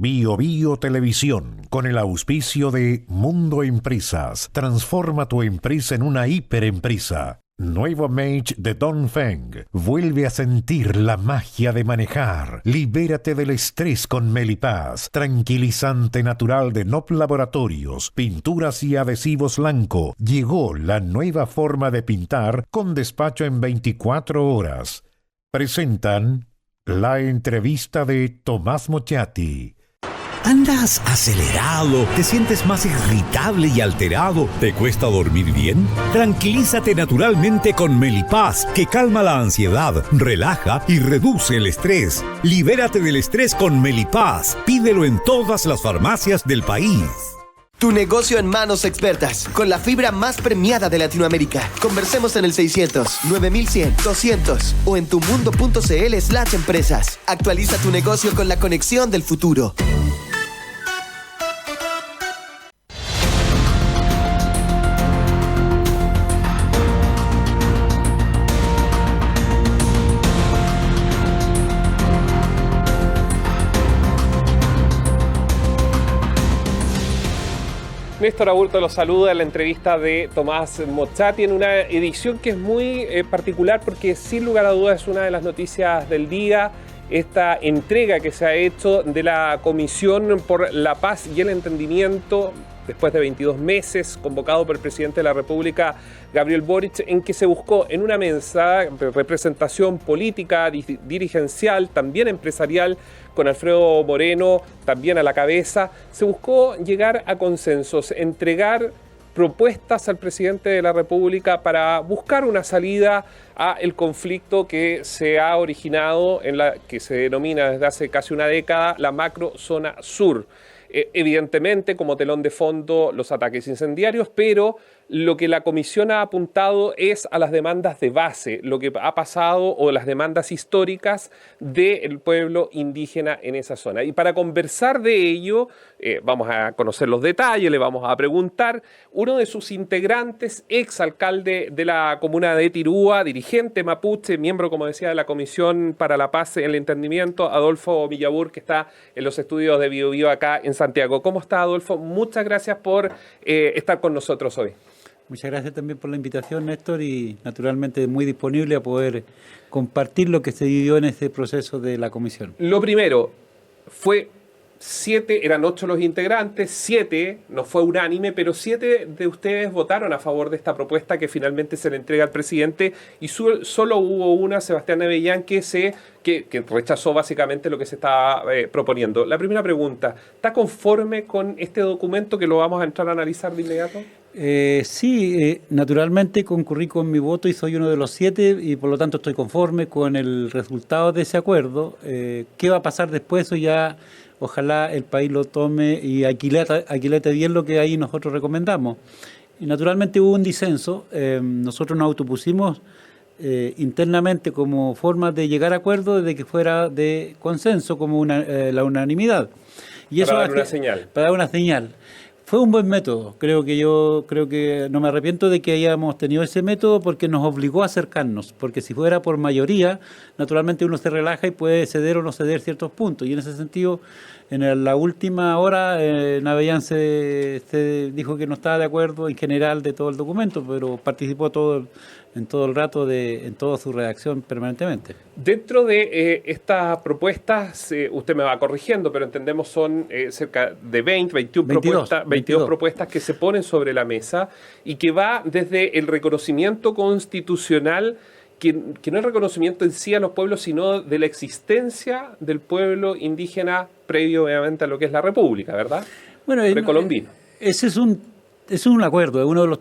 Bio Bio Televisión, con el auspicio de Mundo Empresas. Transforma tu empresa en una hiperempresa. Nuevo Mage de Dongfeng. Vuelve a sentir la magia de manejar. Libérate del estrés con Melipaz. Tranquilizante natural de Nop Laboratorios. Pinturas y adhesivos Lanco. Llegó la nueva forma de pintar con despacho en 24 horas. Presentan la entrevista de Tomás Mochati. ¿Andas acelerado? ¿Te sientes más irritable y alterado? ¿Te cuesta dormir bien? Tranquilízate naturalmente con Melipaz, que calma la ansiedad, relaja y reduce el estrés. Libérate del estrés con Melipaz. Pídelo en todas las farmacias del país. Tu negocio en manos expertas, con la fibra más premiada de Latinoamérica. Conversemos en el 600-9100-200 o en tumundo.cl/empresas. Actualiza tu negocio con la conexión del futuro. Néstor Aburto los saluda en la entrevista de Tomás Mochati en una edición que es muy particular porque sin lugar a dudas es una de las noticias del día. Esta entrega que se ha hecho de la Comisión por la Paz y el Entendimiento después de 22 meses, convocado por el presidente de la República, Gabriel Boric, en que se buscó en una mesa de representación política, dirigencial, también empresarial, con Alfredo Moreno también a la cabeza, se buscó llegar a consensos, entregar propuestas al presidente de la República para buscar una salida a el conflicto que se ha originado en la que se denomina desde hace casi una década la macrozona sur. Evidentemente, como telón de fondo, los ataques incendiarios, pero lo que la comisión ha apuntado es a las demandas de base, lo que ha pasado o las demandas históricas del pueblo indígena en esa zona. Y para conversar de ello, vamos a conocer los detalles, le vamos a preguntar. Uno de sus integrantes, exalcalde de la comuna de Tirúa, dirigente mapuche, miembro, como decía, de la Comisión para la Paz y el Entendimiento, Adolfo Millabur, que está en los estudios de Bio Bio acá en Santiago. ¿Cómo está, Adolfo? Muchas gracias por estar con nosotros hoy. Muchas gracias también por la invitación, Néstor, y naturalmente muy disponible a poder compartir lo que se vivió en este proceso de la comisión. Lo primero, eran 8 los integrantes, 7, no fue unánime, pero 7 de ustedes votaron a favor de esta propuesta que finalmente se le entrega al presidente y solo hubo una, Sebastián Avellán, que rechazó básicamente lo que se estaba proponiendo. La primera pregunta, ¿está conforme con este documento que lo vamos a entrar a analizar de inmediato? Sí, naturalmente concurrí con mi voto y soy uno de los 7 y por lo tanto estoy conforme con el resultado de ese acuerdo. ¿Qué va a pasar después? Eso ya ojalá el país lo tome y aquilete bien lo que ahí nosotros recomendamos. Y naturalmente hubo un disenso, nosotros nos autopusimos internamente como forma de llegar a acuerdo de que fuera de consenso como la unanimidad. Y para eso dar una señal. Para dar una señal. Fue un buen método, creo que no me arrepiento de que hayamos tenido ese método porque nos obligó a acercarnos, porque si fuera por mayoría, naturalmente uno se relaja y puede ceder o no ceder ciertos puntos, y en ese sentido, en la última hora, Navellán se dijo que no estaba de acuerdo en general de todo el documento, pero participó en todo el rato, en toda su redacción permanentemente. Dentro de estas propuestas, usted me va corrigiendo, pero entendemos son cerca de 22 propuestas que se ponen sobre la mesa y que va desde el reconocimiento constitucional, que no es reconocimiento en sí a los pueblos, sino de la existencia del pueblo indígena previo, obviamente, a lo que es la República, ¿verdad? Bueno, precolombino. Ese es un acuerdo, es uno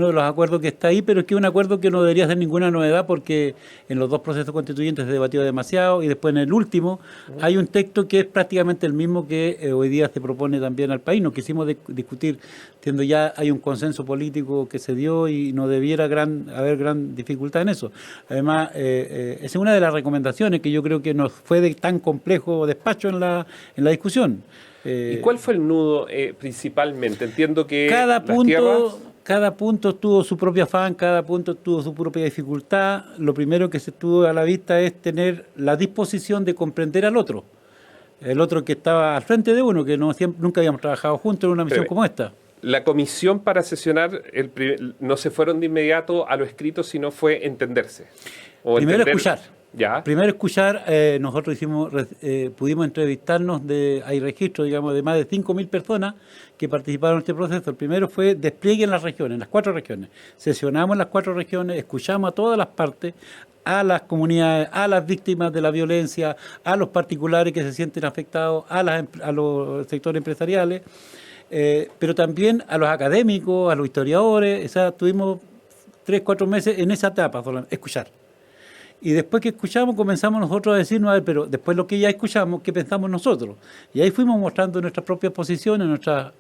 de los acuerdos que está ahí, pero es que es un acuerdo que no debería ser ninguna novedad porque en los dos procesos constituyentes se debatió demasiado y después en el último hay un texto que es prácticamente el mismo que hoy día se propone también al país. No quisimos discutir, entiendo ya hay un consenso político que se dio y no debiera haber gran dificultad en eso. Además, esa es una de las recomendaciones que yo creo que nos fue de tan complejo despacho en la discusión. ¿Y cuál fue el nudo principalmente? Entiendo que cada punto tuvo su propio afán, cada punto tuvo su propia dificultad. Lo primero que se tuvo a la vista es tener la disposición de comprender al otro. el otro que estaba al frente de uno, que nunca habíamos trabajado juntos en una misión como esta. La comisión para sesionar no se fueron de inmediato a lo escrito, sino fue entenderse. Primero escuchar. ¿Ya? Primero escuchar, nosotros pudimos entrevistarnos, hay registros, digamos, de más de 5.000 personas que participaron en este proceso. El primero fue despliegue en las regiones, en las 4 regiones. Sesionamos en las 4 regiones, escuchamos a todas las partes, a las comunidades, a las víctimas de la violencia, a los particulares que se sienten afectados, a los sectores empresariales, pero también a los académicos, a los historiadores. O sea, tuvimos 3-4 meses en esa etapa, escuchar. Y después que escuchamos, comenzamos nosotros a decirnos, a ver, pero después lo que ya escuchamos, ¿qué pensamos nosotros? Y ahí fuimos mostrando nuestras propias posiciones, nuestras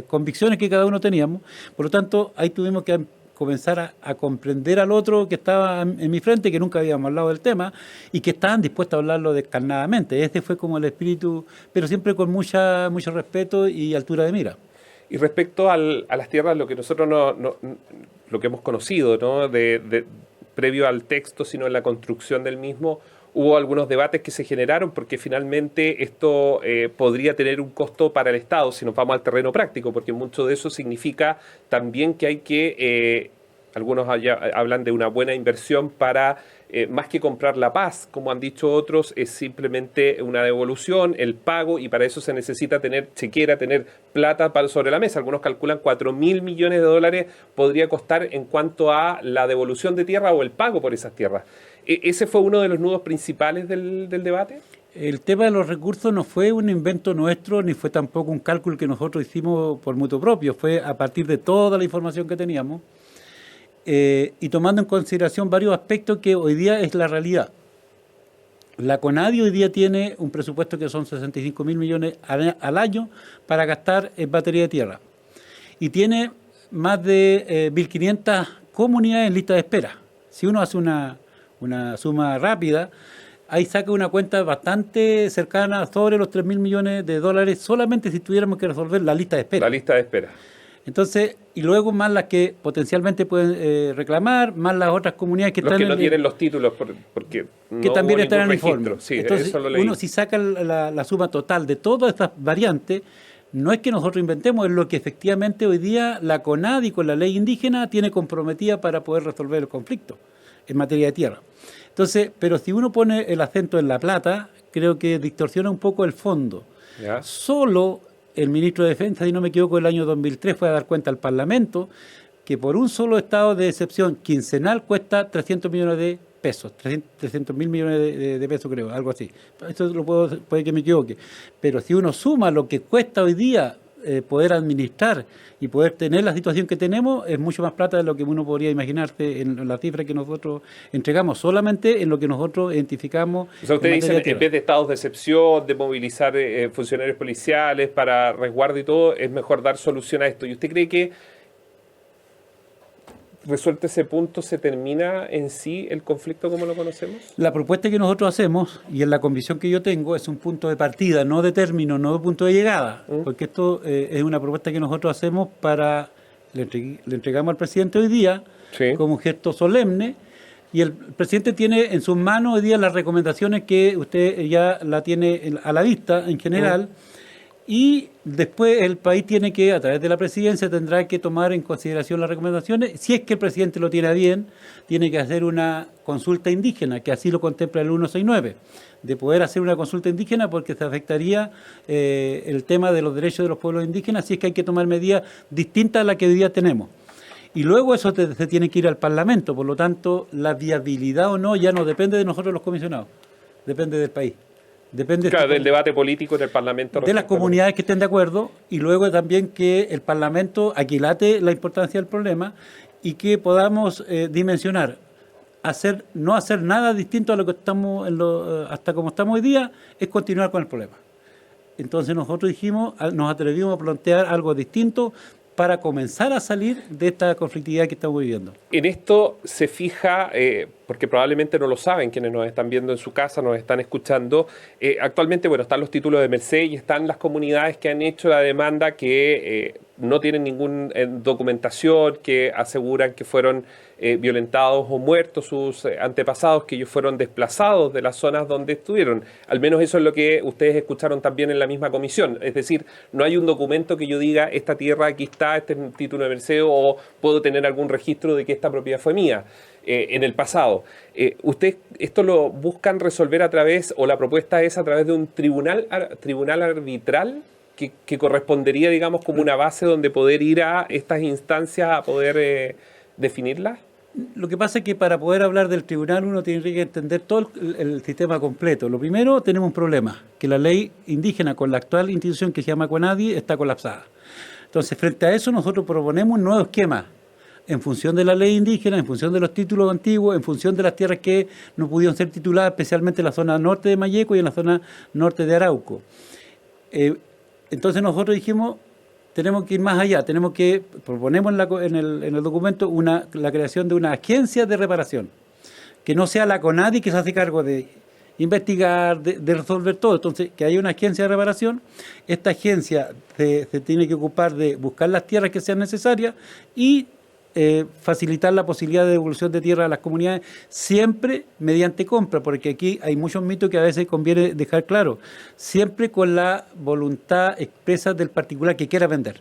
convicciones que cada uno teníamos. Por lo tanto, ahí tuvimos que comenzar a comprender al otro que estaba en mi frente, que nunca habíamos hablado del tema, y que estaban dispuestos a hablarlo descarnadamente. Este fue como el espíritu, pero siempre con mucho respeto y altura de mira. Y respecto a las tierras, lo que nosotros lo que hemos conocido, ¿no? Previo al texto, sino en la construcción del mismo, hubo algunos debates que se generaron porque finalmente esto podría tener un costo para el Estado si nos vamos al terreno práctico, porque mucho de eso significa también que hay que, algunos hablan de una buena inversión para, más que comprar la paz, como han dicho otros, es simplemente una devolución, el pago, y para eso se necesita tener plata sobre la mesa. Algunos calculan 4.000 millones de dólares podría costar en cuanto a la devolución de tierra o el pago por esas tierras. ¿Ese fue uno de los nudos principales del debate? El tema de los recursos no fue un invento nuestro, ni fue tampoco un cálculo que nosotros hicimos por mutuo propio, fue a partir de toda la información que teníamos. Y tomando en consideración varios aspectos que hoy día es la realidad. La CONADI hoy día tiene un presupuesto que son 65.000 millones al año para gastar en batería de tierra. Y tiene más de 1.500 comunidades en lista de espera. Si uno hace una suma rápida, ahí saca una cuenta bastante cercana sobre los 3.000 millones de dólares solamente si tuviéramos que resolver la lista de espera. La lista de espera. Entonces, y luego más las que potencialmente pueden reclamar, más las otras comunidades que están... Los que no tienen los títulos porque no que también están en el informe. Sí, entonces, eso lo leí. Uno si saca la suma total de todas estas variantes, no es que nosotros inventemos, es lo que efectivamente hoy día la CONADI con la ley indígena tiene comprometida para poder resolver el conflicto en materia de tierra. Entonces, pero si uno pone el acento en la plata, creo que distorsiona un poco el fondo. ¿Ya? Solo el ministro de Defensa, si no me equivoco, el año 2003 fue a dar cuenta al Parlamento que por un solo estado de excepción quincenal cuesta 300 millones de pesos, 300.000 millones de pesos creo, algo así. Esto puede que me equivoque. Pero si uno suma lo que cuesta hoy día poder administrar y poder tener la situación que tenemos, es mucho más plata de lo que uno podría imaginarse en la cifra que nosotros entregamos, solamente en lo que nosotros identificamos. O sea, ustedes dicen, en vez de estados de excepción, de movilizar funcionarios policiales para resguardo y todo, es mejor dar solución a esto. ¿Y usted cree que resuelto ese punto se termina en sí el conflicto como lo conocemos? La propuesta que nosotros hacemos, y en la convicción que yo tengo, es un punto de partida, no de término, no de punto de llegada, porque esto es una propuesta que nosotros hacemos le entregamos al presidente hoy día, sí, como un gesto solemne, y el presidente tiene en sus manos hoy día las recomendaciones que usted ya la tiene a la vista en general, y después el país tiene que, a través de la presidencia, tendrá que tomar en consideración las recomendaciones. Si es que el presidente lo tiene a bien, tiene que hacer una consulta indígena, que así lo contempla el 169, de poder hacer una consulta indígena porque se afectaría el tema de los derechos de los pueblos indígenas, si es que hay que tomar medidas distintas a las que hoy día tenemos. Y luego eso se tiene que ir al Parlamento, por lo tanto, la viabilidad o no ya no depende de nosotros los comisionados, depende del país. Depende del debate político en el Parlamento. De las comunidades que estén de acuerdo y luego también que el Parlamento aquilate la importancia del problema y que podamos dimensionar, no hacer nada distinto a lo que estamos hasta como estamos hoy día, es continuar con el problema. Entonces nosotros nos atrevimos a plantear algo distinto para comenzar a salir de esta conflictividad que estamos viviendo. En esto se fija, porque probablemente no lo saben quienes nos están viendo en su casa, nos están escuchando, actualmente están los títulos de Merced y están las comunidades que han hecho la demanda que no tienen ninguna documentación, que aseguran que fueron violentados o muertos sus antepasados, que ellos fueron desplazados de las zonas donde estuvieron. Al menos eso es lo que ustedes escucharon también en la misma comisión. Es decir, no hay un documento que yo diga, esta tierra aquí está, este es un título de merceo, o puedo tener algún registro de que esta propiedad fue mía en el pasado. ¿Ustedes esto lo buscan resolver a través, o la propuesta es a través de un tribunal arbitral que correspondería, digamos, como una base donde poder ir a estas instancias a poder definirlas? Lo que pasa es que para poder hablar del tribunal uno tiene que entender todo el sistema completo. Lo primero, tenemos un problema, que la ley indígena con la actual institución que se llama CONADI está colapsada. Entonces, frente a eso, nosotros proponemos un nuevo esquema en función de la ley indígena, en función de los títulos antiguos, en función de las tierras que no pudieron ser tituladas, especialmente en la zona norte de Malleco y en la zona norte de Arauco. Entonces nosotros dijimos, tenemos que ir más allá, proponemos en el documento la creación de una agencia de reparación, que no sea la CONADI que se hace cargo de investigar, de resolver todo. Entonces, que haya una agencia de reparación. Esta agencia se tiene que ocupar de buscar las tierras que sean necesarias y facilitar la posibilidad de devolución de tierra a las comunidades, siempre mediante compra, porque aquí hay muchos mitos que a veces conviene dejar claro, siempre con la voluntad expresa del particular que quiera vender.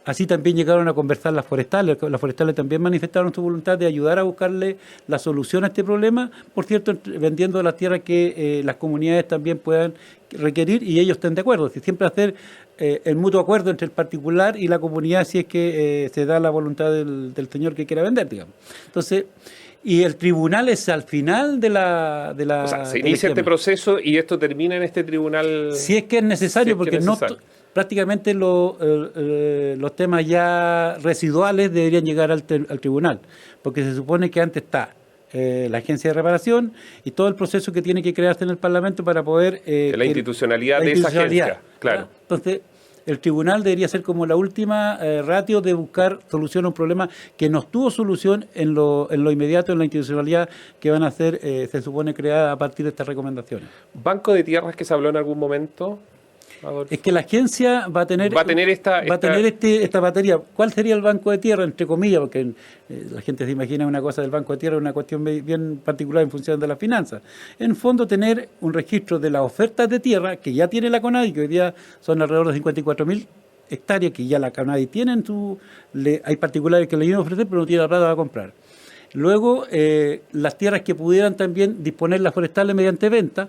Así también llegaron a conversar las forestales también manifestaron su voluntad de ayudar a buscarle la solución a este problema, por cierto, vendiendo las tierras que las comunidades también puedan requerir y ellos estén de acuerdo. Siempre hacer el mutuo acuerdo entre el particular y la comunidad si es que se da la voluntad del señor que quiera vender, digamos. Entonces, y el tribunal es al final de la o sea, se inicia este proceso y esto termina en este tribunal. Si es que es necesario, porque prácticamente los temas ya residuales deberían llegar al tribunal, porque se supone que antes está la agencia de reparación y todo el proceso que tiene que crearse en el Parlamento para poder... la institucionalidad de esa agencia, claro. Entonces, el tribunal debería ser como la última ratio de buscar solución a un problema que no tuvo solución en lo inmediato, en la institucionalidad que van a ser, se supone, creada a partir de estas recomendaciones. ¿Banco de tierras que se habló en algún momento? Adolfo. Es que la agencia va a tener esta batería. ¿Cuál sería el banco de tierra, entre comillas? Porque la gente se imagina una cosa del banco de tierra, una cuestión bien particular en función de las finanzas. En fondo, tener un registro de las ofertas de tierra que ya tiene la CONADI, que hoy día son alrededor de 54.000 hectáreas, que ya la CONADI tiene hay particulares que le iban a ofrecer, pero no tienen la plata para comprar. Luego, las tierras que pudieran también disponer las forestales mediante venta,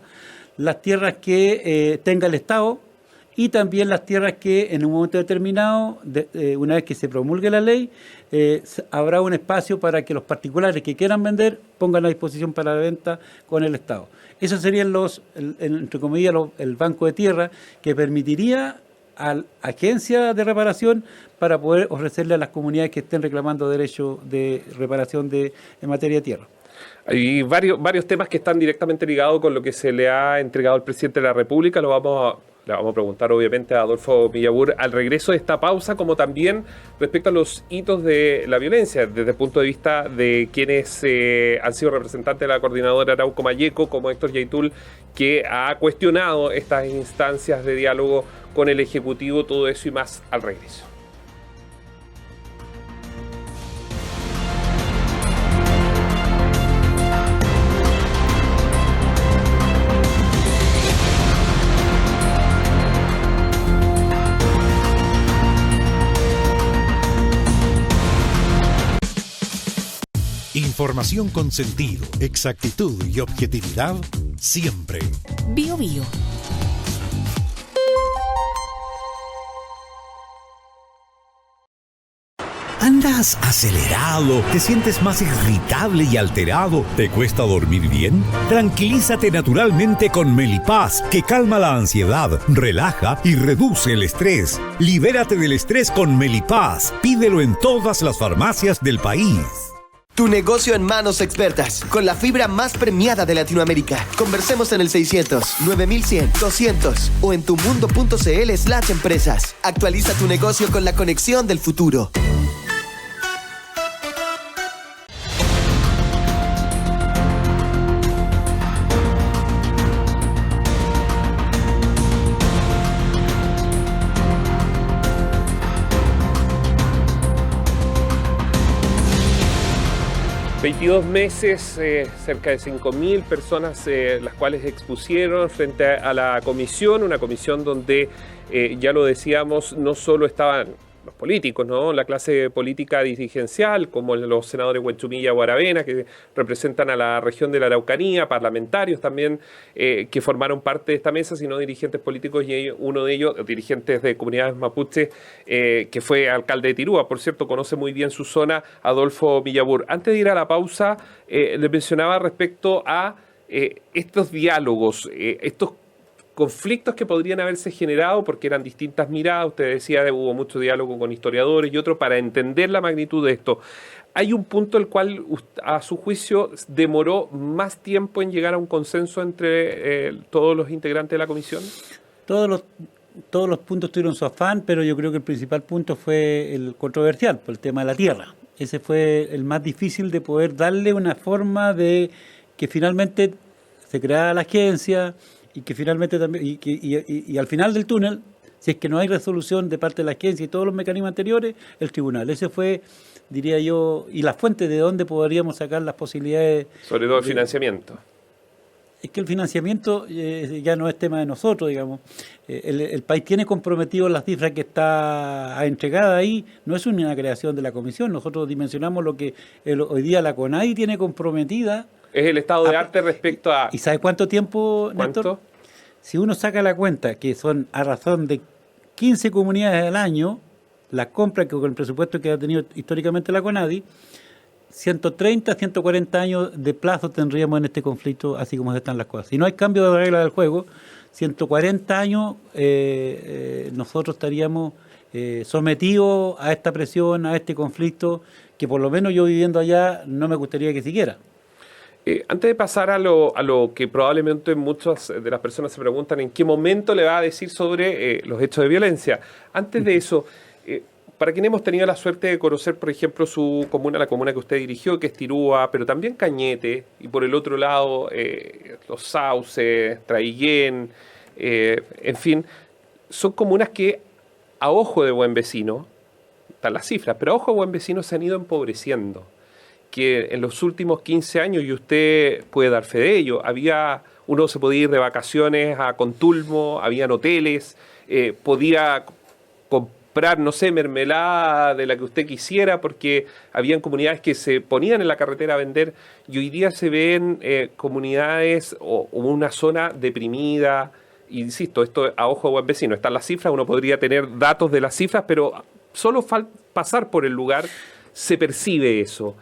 las tierras que tenga el Estado, y también las tierras que en un momento determinado, una vez que se promulgue la ley, habrá un espacio para que los particulares que quieran vender pongan a disposición para la venta con el Estado. Esos serían entre comillas, el banco de tierra que permitiría a la agencia de reparación para poder ofrecerle a las comunidades que estén reclamando derechos de reparación en materia de tierra. Hay varios temas que están directamente ligados con lo que se le ha entregado al presidente de la República. Le vamos a preguntar obviamente a Adolfo Villabur al regreso de esta pausa, como también respecto a los hitos de la violencia, desde el punto de vista de quienes han sido representantes de la coordinadora Arauco Malleco, como Héctor Yaitul, que ha cuestionado estas instancias de diálogo con el Ejecutivo, todo eso y más al regreso. Información con sentido, exactitud y objetividad siempre. Bio Bio. ¿Andas acelerado? ¿Te sientes más irritable y alterado? ¿Te cuesta dormir bien? Tranquilízate naturalmente con Melipaz, que calma la ansiedad, relaja y reduce el estrés. Libérate del estrés con Melipaz. Pídelo en todas las farmacias del país. Tu negocio en manos expertas, con la fibra más premiada de Latinoamérica. Conversemos en el 600-9100-200 o en tumundo.cl/empresas. Actualiza tu negocio con la conexión del futuro. 22 meses, cerca de 5.000 personas las cuales expusieron frente a la comisión, una comisión donde, ya lo decíamos, no solo estaban los políticos, ¿no? La clase política dirigencial, como los senadores Huenchumilla y Aravena, que representan a la región de la Araucanía, parlamentarios también que formaron parte de esta mesa, sino dirigentes políticos, y uno de ellos, dirigentes de comunidades mapuches, que fue alcalde de Tirúa, por cierto, conoce muy bien su zona, Adolfo Millabur. Antes de ir a la pausa, le mencionaba respecto a estos diálogos, estos conflictos que podrían haberse generado porque eran distintas miradas. Usted decía que hubo mucho diálogo con historiadores y otro para entender la magnitud de esto. ¿Hay un punto el cual, a su juicio, demoró más tiempo en llegar a un consenso entre todos los integrantes de la comisión? Todos los puntos tuvieron su afán, pero yo creo que el principal punto fue el controversial, por el tema de la tierra. Ese fue el más difícil de poder darle una forma de que finalmente se creara la agencia, y que finalmente también y al final del túnel, si es que no hay resolución de parte de la agencia y todos los mecanismos anteriores, el tribunal. Ese fue, diría yo, y la fuente de dónde podríamos sacar las posibilidades. Sobre todo el financiamiento. Es que el financiamiento ya no es tema de nosotros, digamos. El país tiene comprometido las cifras que está entregada ahí, no es una creación de la comisión. Nosotros dimensionamos lo que hoy día la CONADI tiene comprometida. Es el estado de arte respecto a... ¿Y sabe cuánto tiempo, ¿Cuánto? Néstor? Si uno saca la cuenta, que son a razón de 15 comunidades al año, las compras que con el presupuesto que ha tenido históricamente la CONADI, 130, 140 años de plazo tendríamos en este conflicto, así como están las cosas. Si no hay cambio de regla del juego, 140 años nosotros estaríamos sometidos a esta presión, a este conflicto, que por lo menos yo viviendo allá no me gustaría que siguiera. Antes de pasar a lo que probablemente muchas de las personas se preguntan en qué momento le va a decir sobre los hechos de violencia. Antes de eso, para quienes hemos tenido la suerte de conocer, por ejemplo, su comuna, la comuna que usted dirigió, que es Tirúa, pero también Cañete, y por el otro lado, Los Sauces, Traiguén, en fin, son comunas que a ojo de buen vecino, están las cifras, pero a ojo de buen vecino se han ido empobreciendo, que en los últimos 15 años, y usted puede dar fe de ello, uno se podía ir de vacaciones a Contulmo, habían hoteles, podía comprar, no sé, mermelada de la que usted quisiera, porque habían comunidades que se ponían en la carretera a vender, y hoy día se ven comunidades o una zona deprimida. Insisto, esto a ojo de buen vecino, están las cifras, uno podría tener datos de las cifras, pero solo pasar por el lugar se percibe eso.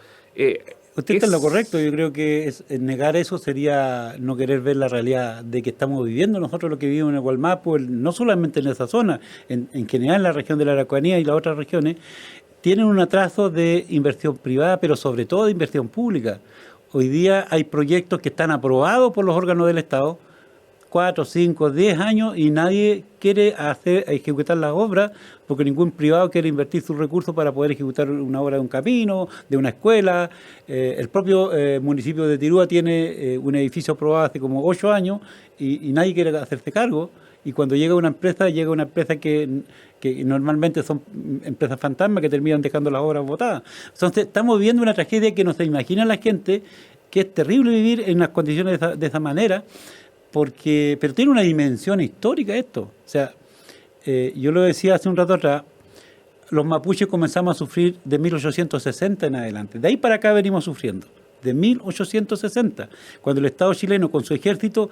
Usted está en lo correcto. Yo creo que negar eso sería no querer ver la realidad de que estamos viviendo nosotros, lo que vivimos en el Gualmapu, no solamente en esa zona, en general en la región de la Araucanía y las otras regiones, tienen un atraso de inversión privada, pero sobre todo de inversión pública. Hoy día hay proyectos que están aprobados por los órganos del Estado, 4, 5, 10 años, y nadie quiere ejecutar las obras porque ningún privado quiere invertir sus recursos para poder ejecutar una obra de un camino, de una escuela. El propio municipio de Tirúa tiene un edificio aprobado hace como 8 años y nadie quiere hacerse cargo. Y cuando llega una empresa que normalmente son empresas fantasmas que terminan dejando las obras botadas. Entonces estamos viviendo una tragedia que no se imagina la gente, que es terrible vivir en unas condiciones de esa manera. Pero tiene una dimensión histórica esto. O sea, yo lo decía hace un rato atrás, los mapuches comenzamos a sufrir de 1860 en adelante. De ahí para acá venimos sufriendo, de 1860, cuando el Estado chileno con su ejército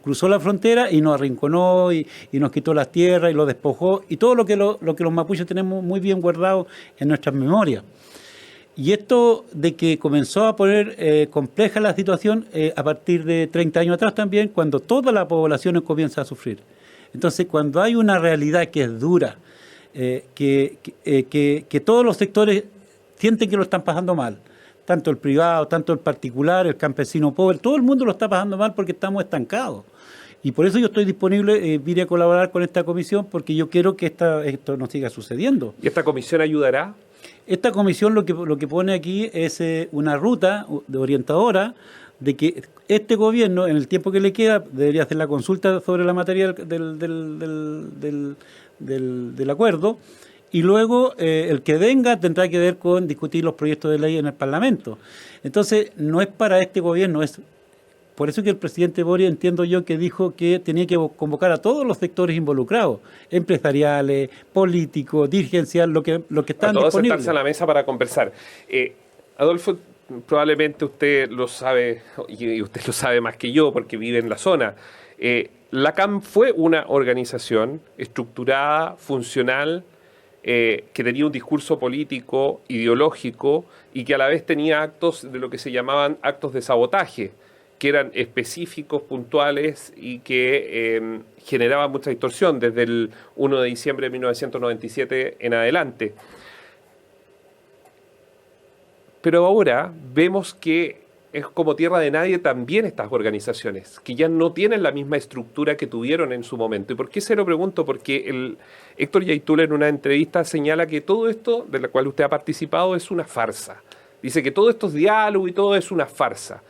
cruzó la frontera y nos arrinconó y nos quitó las tierras y lo despojó, y todo lo que los mapuches tenemos muy bien guardado en nuestras memorias. Y esto de que comenzó a poner compleja la situación a partir de 30 años atrás también, cuando toda la población comienza a sufrir. Entonces, cuando hay una realidad que es dura, que todos los sectores sienten que lo están pasando mal, tanto el privado, tanto el particular, el campesino pobre, todo el mundo lo está pasando mal porque estamos estancados. Y por eso yo estoy disponible, vine a colaborar con esta comisión, porque yo quiero que esto no siga sucediendo. ¿Y esta comisión ayudará? Esta comisión lo que pone aquí es una ruta orientadora de que este gobierno, en el tiempo que le queda, debería hacer la consulta sobre la materia del acuerdo, y luego el que venga tendrá que ver con discutir los proyectos de ley en el Parlamento. Entonces, no es para este gobierno, es por eso que el presidente Boric, entiendo yo, que dijo que tenía que convocar a todos los sectores involucrados, empresariales, políticos, dirigenciales, lo que están a todos disponibles. sentarse a la mesa para conversar. Adolfo, probablemente usted lo sabe, y usted lo sabe más que yo, porque vive en la zona. La CAM fue una organización estructurada, funcional, que tenía un discurso político, ideológico, y que a la vez tenía actos de lo que se llamaban actos de sabotaje, que eran específicos, puntuales y que generaban mucha distorsión desde el 1 de diciembre de 1997 en adelante. Pero ahora vemos que es como tierra de nadie también estas organizaciones, que ya no tienen la misma estructura que tuvieron en su momento. ¿Y por qué se lo pregunto? Porque el Héctor Yaitul en una entrevista señala que todo esto, de la cual usted ha participado, es una farsa. Dice que todo estos diálogos y todo es una farsa.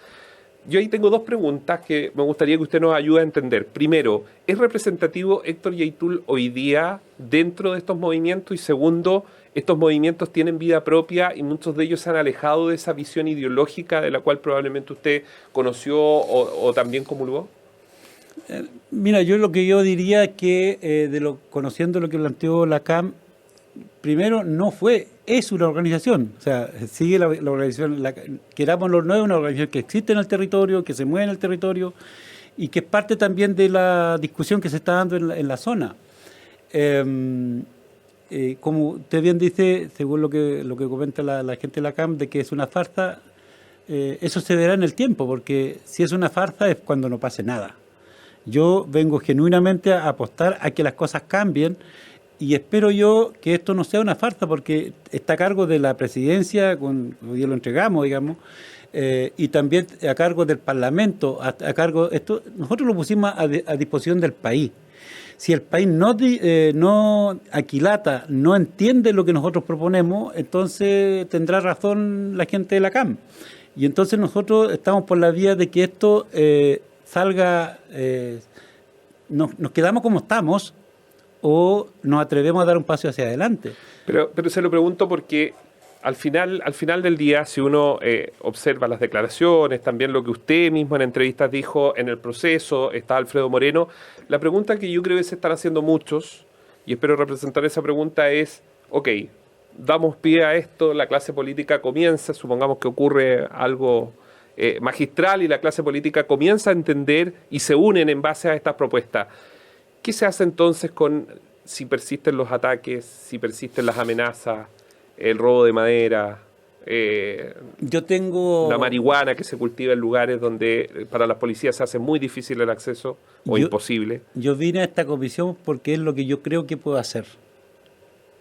Yo ahí tengo dos preguntas que me gustaría que usted nos ayude a entender. Primero, ¿es representativo Héctor Yaitul hoy día dentro de estos movimientos? Y segundo, ¿estos movimientos tienen vida propia y muchos de ellos se han alejado de esa visión ideológica de la cual probablemente usted conoció o también comulgó? Mira, yo diría es que conociendo lo que planteó la CAM, primero es una organización, o sea, sigue la organización, querámoslo, no es una organización que existe en el territorio, que se mueve en el territorio y que es parte también de la discusión que se está dando en la zona. Como usted bien dice, según lo que comenta la gente de la CAM, de que es una farsa, eso se verá en el tiempo, porque si es una farsa es cuando no pase nada. Yo vengo genuinamente a apostar a que las cosas cambien y espero yo que esto no sea una farsa, porque está a cargo de la presidencia, hoy día lo entregamos, digamos, y también a cargo del Parlamento, nosotros lo pusimos a disposición del país. Si el país no aquilata, no entiende lo que nosotros proponemos, entonces tendrá razón la gente de la CAM. Y entonces nosotros estamos por la vía de que esto salga, nos quedamos como estamos o nos atrevemos a dar un paso hacia adelante. Pero se lo pregunto porque al final del día, si uno observa las declaraciones, también lo que usted mismo en entrevistas dijo en el proceso, está Alfredo Moreno, la pregunta que yo creo que se están haciendo muchos, y espero representar esa pregunta, es, ok, damos pie a esto, la clase política comienza, supongamos que ocurre algo magistral y la clase política comienza a entender y se unen en base a estas propuestas. ¿Qué se hace entonces si persisten los ataques, si persisten las amenazas, el robo de madera, la marihuana que se cultiva en lugares donde para las policías se hace muy difícil el acceso o imposible? Yo vine a esta comisión porque es lo que yo creo que puedo hacer.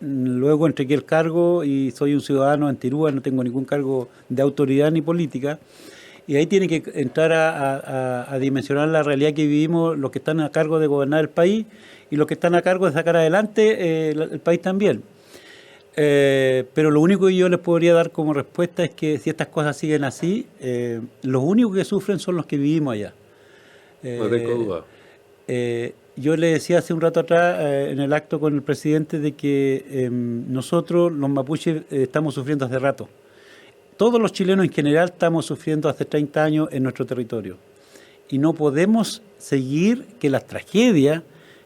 Luego entregué el cargo y soy un ciudadano antirúa, no tengo ningún cargo de autoridad ni política. Y ahí tiene que entrar a dimensionar la realidad que vivimos los que están a cargo de gobernar el país y los que están a cargo de sacar adelante el país también. Pero lo único que yo les podría dar como respuesta es que si estas cosas siguen así, los únicos que sufren son los que vivimos allá. No tengo duda. Yo le decía hace un rato atrás en el acto con el presidente de que nosotros los mapuches estamos sufriendo hace rato. Todos los chilenos en general estamos sufriendo hace 30 años en nuestro territorio. Y no podemos seguir que las tragedias,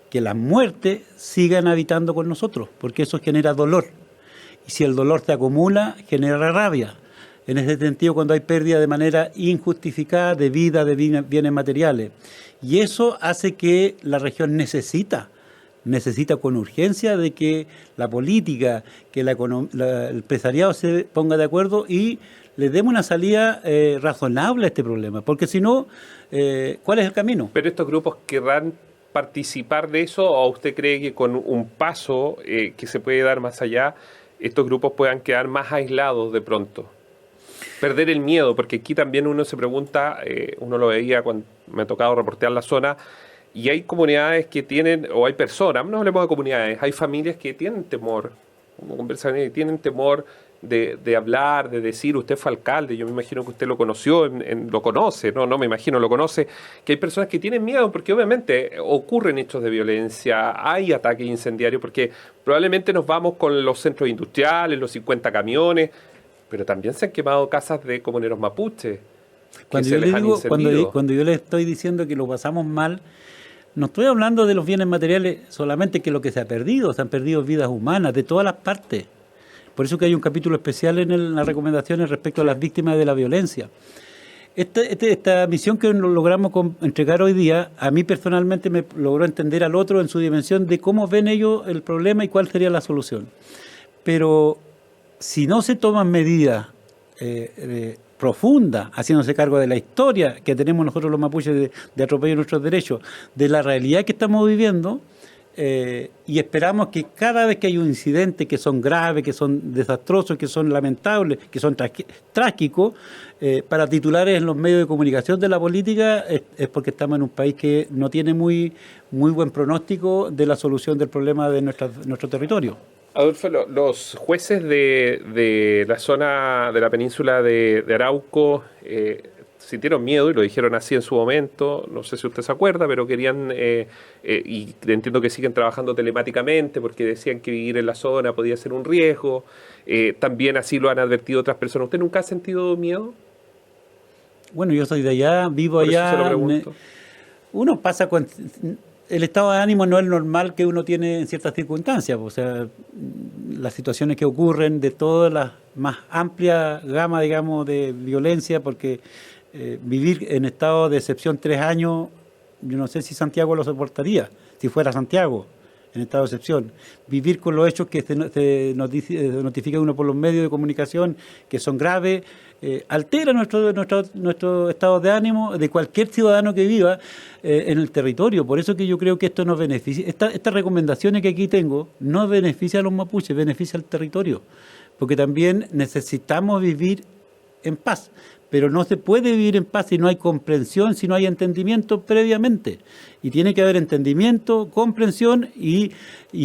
que las muertes sigan habitando con nosotros, porque eso genera dolor. Y si el dolor se acumula, genera rabia. En ese sentido, cuando hay pérdida de manera injustificada de vida, de bienes materiales. Y eso hace que la región necesita con urgencia de que la política, que el empresariado se ponga de acuerdo y le demos una salida razonable a este problema. Porque si no, ¿cuál es el camino? ¿Pero estos grupos querrán participar de eso o usted cree que con un paso que se puede dar más allá, estos grupos puedan quedar más aislados de pronto? Perder el miedo, porque aquí también uno se pregunta, uno lo veía cuando me ha tocado reportear la zona, y hay comunidades que tienen, o hay personas, no hablemos de comunidades, hay familias que tienen temor, como conversan, tienen temor de hablar, de decir, usted fue alcalde, yo me imagino que usted lo conoció, lo conoce, no me imagino, lo conoce, que hay personas que tienen miedo porque obviamente ocurren hechos de violencia, hay ataques incendiarios, porque probablemente nos vamos con los centros industriales, los 50 camiones, pero también se han quemado casas de comuneros mapuches. Cuando yo le estoy diciendo que lo pasamos mal, no estoy hablando de los bienes materiales solamente, que lo que se ha perdido vidas humanas de todas las partes. Por eso que hay un capítulo especial en las recomendaciones respecto a las víctimas de la violencia. Esta misión que logramos entregar hoy día, a mí personalmente me logró entender al otro en su dimensión de cómo ven ellos el problema y cuál sería la solución. Pero si no se toman medidas profundas, haciéndose cargo de la historia que tenemos nosotros los mapuches de atropello de nuestros derechos, de la realidad que estamos viviendo, y esperamos que cada vez que hay un incidente que son graves, que son desastrosos, que son lamentables, que son trágicos, para titulares en los medios de comunicación de la política, es porque estamos en un país que no tiene muy buen pronóstico de la solución del problema de nuestro territorio. Adolfo, los jueces de la zona de la península de Arauco sintieron miedo y lo dijeron así en su momento, no sé si usted se acuerda, pero querían, y entiendo que siguen trabajando telemáticamente porque decían que vivir en la zona podía ser un riesgo, también así lo han advertido otras personas. ¿Usted nunca ha sentido miedo? Bueno, yo soy de allá, vivo allá. Por eso se lo pregunto. Uno pasa con... El estado de ánimo no es normal que uno tiene en ciertas circunstancias, o sea, las situaciones que ocurren de toda la más amplia gama, digamos, de violencia, porque vivir en estado de excepción 3 años, yo no sé si Santiago lo soportaría, si fuera Santiago en estado de excepción. Vivir con los hechos que se notifica uno por los medios de comunicación, que son graves, altera nuestro estado de ánimo de cualquier ciudadano que viva en el territorio. Por eso que yo creo que esto nos beneficia. Estas recomendaciones que aquí tengo no beneficia a los mapuches, beneficia al territorio, porque también necesitamos vivir en paz. Pero no se puede vivir en paz si no hay comprensión, si no hay entendimiento previamente. Y tiene que haber entendimiento, comprensión y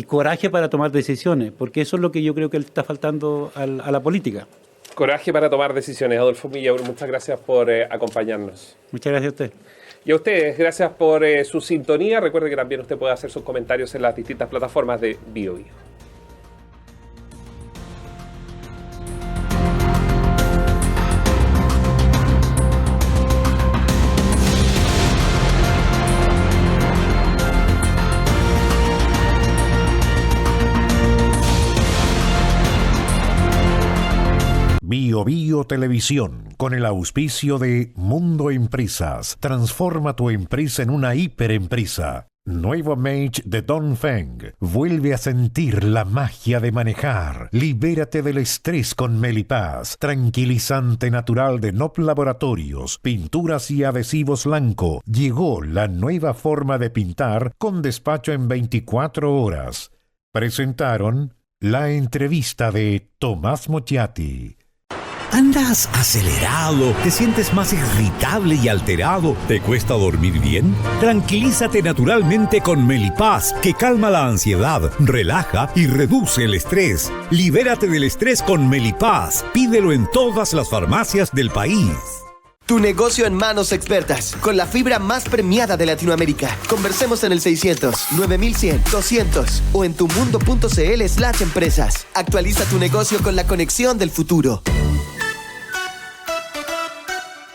coraje para tomar decisiones, porque eso es lo que yo creo que le está faltando a la política. Coraje para tomar decisiones. Adolfo Millaure, muchas gracias por acompañarnos. Muchas gracias a usted. Y a ustedes, gracias por su sintonía. Recuerde que también usted puede hacer sus comentarios en las distintas plataformas de BioBio. BioBio Televisión, con el auspicio de Mundo Empresas. Transforma tu empresa en una hiperempresa. Nuevo Mage de Dongfeng. Vuelve a sentir la magia de manejar. Libérate del estrés con Melipaz. Tranquilizante natural de Nop Laboratorios. Pinturas y adhesivos Lanco. Llegó la nueva forma de pintar con despacho en 24 horas. Presentaron la entrevista de Tomás Mochiati. ¿Andas acelerado? ¿Te sientes más irritable y alterado? ¿Te cuesta dormir bien? Tranquilízate naturalmente con Melipaz, que calma la ansiedad, relaja y reduce el estrés. Libérate del estrés con Melipaz. Pídelo en todas las farmacias del país. Tu negocio en manos expertas, con la fibra más premiada de Latinoamérica. Conversemos en el 600-9100-200 o en tumundo.cl/empresas. Actualiza tu negocio con la conexión del futuro.